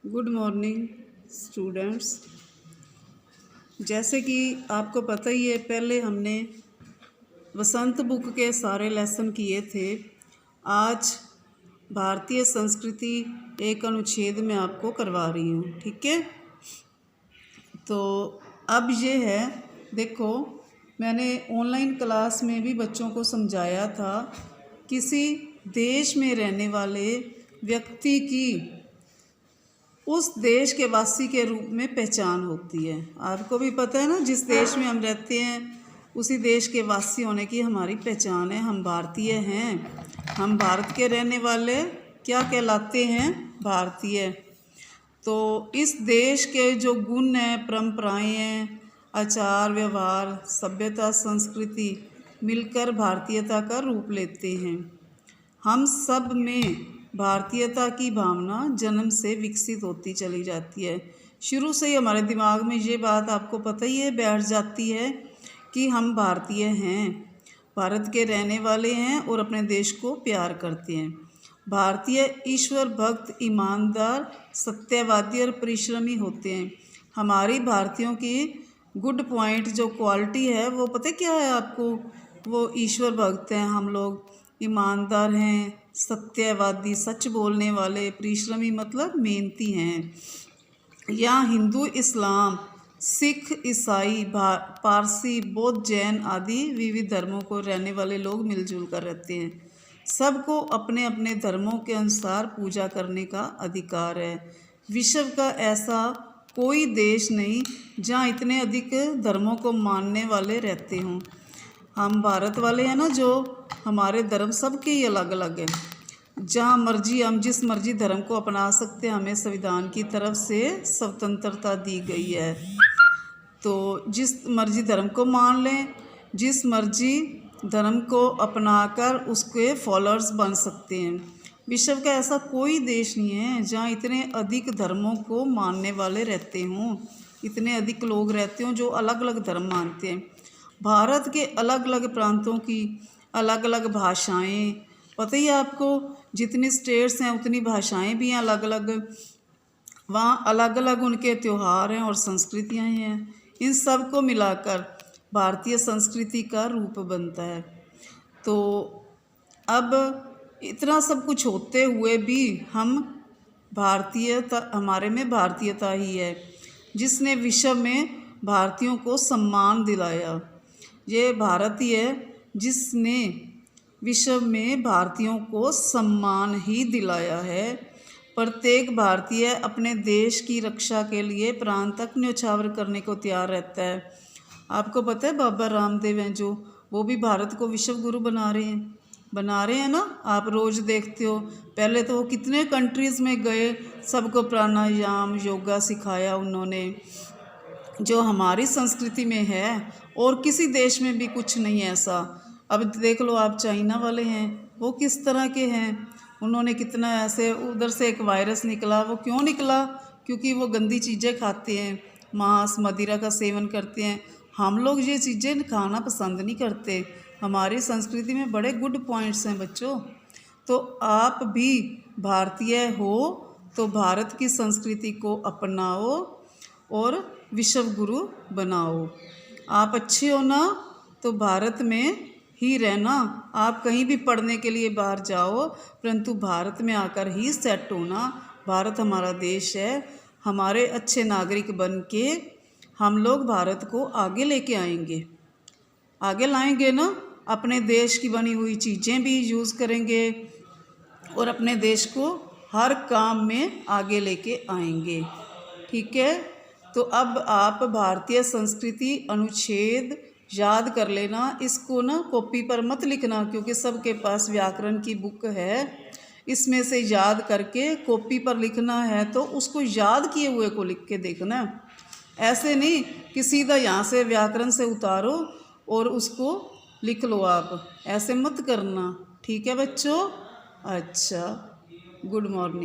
Good morning students. जैसे कि आपको पता ही है, पहले हमने वसंत बुक के सारे लेसन किए थे। आज भारतीय संस्कृति एक अनुच्छेद में आपको करवा रही हूँ, ठीक है। तो अब ये है, देखो मैंने ऑनलाइन क्लास में भी बच्चों को समझाया था, किसी देश में रहने वाले व्यक्ति की उस देश के वासी के रूप में पहचान होती है। आपको भी पता है ना, जिस देश में हम रहते हैं उसी देश के वासी होने की हमारी पहचान है। हम भारतीय हैं, हम भारत के रहने वाले क्या कहलाते हैं? भारतीय। तो इस देश के जो गुण हैं, परंपराएं हैं, आचार व्यवहार, सभ्यता, संस्कृति मिलकर भारतीयता का रूप लेते हैं। हम सब में भारतीयता की भावना जन्म से विकसित होती चली जाती है। शुरू से ही हमारे दिमाग में ये बात, आपको पता ही है, बैठ जाती है कि हम भारतीय हैं, भारत के रहने वाले हैं और अपने देश को प्यार करते हैं। भारतीय ईश्वर भक्त, ईमानदार, सत्यवादी और परिश्रमी होते हैं। हमारी भारतीयों की गुड पॉइंट जो क्वालिटी है वो पता क्या है आपको? वो ईश्वर भक्त हैं हम लोग, ईमानदार हैं, सत्यवादी सच बोलने वाले, परिश्रमी मतलब मेहनती हैं। यहाँ हिंदू, इस्लाम, सिख, ईसाई, पारसी, बौद्ध, जैन आदि विविध धर्मों को रहने वाले लोग मिलजुल कर रहते हैं। सबको अपने अपने धर्मों के अनुसार पूजा करने का अधिकार है। विश्व का ऐसा कोई देश नहीं जहाँ इतने अधिक धर्मों को मानने वाले रहते हों। हम भारत वाले हैं ना, जो हमारे धर्म सबके ही अलग अलग है। जहाँ मर्जी हम जिस मर्जी धर्म को अपना सकते हैं, हमें संविधान की तरफ से स्वतंत्रता दी गई है। तो जिस मर्जी धर्म को मान लें, जिस मर्जी धर्म को अपनाकर उसके फॉलोअर्स बन सकते हैं। विश्व का ऐसा कोई देश नहीं है जहाँ इतने अधिक धर्मों को मानने वाले रहते हों, इतने अधिक लोग रहते हों जो अलग अलग धर्म मानते हैं। भारत के अलग अलग प्रांतों की अलग अलग भाषाएं, पता ही है आपको, जितनी स्टेट्स हैं उतनी भाषाएं भी हैं अलग अलग। वहाँ अलग अलग उनके त्यौहार हैं और संस्कृतियाँ हैं। इन सब को मिलाकर भारतीय संस्कृति का रूप बनता है। तो अब इतना सब कुछ होते हुए भी हम भारतीयता, हमारे में भारतीयता ही है जिसने विश्व में भारतीयों को सम्मान दिलाया। ये भारत ही है जिसने विश्व में भारतीयों को सम्मान ही दिलाया है। प्रत्येक भारतीय अपने देश की रक्षा के लिए प्राण तक न्यौछावर करने को तैयार रहता है। आपको पता है बाबा रामदेव हैं जो, वो भी भारत को विश्व गुरु बना रहे हैं ना। आप रोज़ देखते हो, पहले तो वो कितने कंट्रीज़ में गए, सबको प्राणायाम योगा सिखाया उन्होंने, जो हमारी संस्कृति में है और किसी देश में भी कुछ नहीं है ऐसा। अब देख लो आप, चाइना वाले हैं वो किस तरह के हैं, उन्होंने कितना ऐसे, उधर से एक वायरस निकला, वो क्यों निकला? क्योंकि वो गंदी चीज़ें खाते हैं, मांस मदिरा का सेवन करते हैं। हम लोग ये चीज़ें खाना पसंद नहीं करते। हमारी संस्कृति में बड़े गुड पॉइंट्स हैं बच्चों। तो आप भी भारतीय हो तो भारत की संस्कृति को अपनाओ और विश्व गुरु बनाओ। आप अच्छे हो ना तो भारत में ही रहना। आप कहीं भी पढ़ने के लिए बाहर जाओ, परंतु भारत में आकर ही सेट होना। भारत हमारा देश है, हमारे अच्छे नागरिक बन के हम लोग भारत को आगे लेके आगे लाएंगे ना। अपने देश की बनी हुई चीज़ें भी यूज़ करेंगे और अपने देश को हर काम में आगे लेके आएंगे, ठीक है। तो अब आप भारतीय संस्कृति अनुच्छेद याद कर लेना। इसको ना कॉपी पर मत लिखना, क्योंकि सबके पास व्याकरण की बुक है, इसमें से याद करके कॉपी पर लिखना है। तो उसको याद किए हुए को लिख के देखना, ऐसे नहीं कि सीधा यहाँ से व्याकरण से उतारो और उसको लिख लो। आप ऐसे मत करना, ठीक है बच्चों। अच्छा, गुड मॉर्निंग।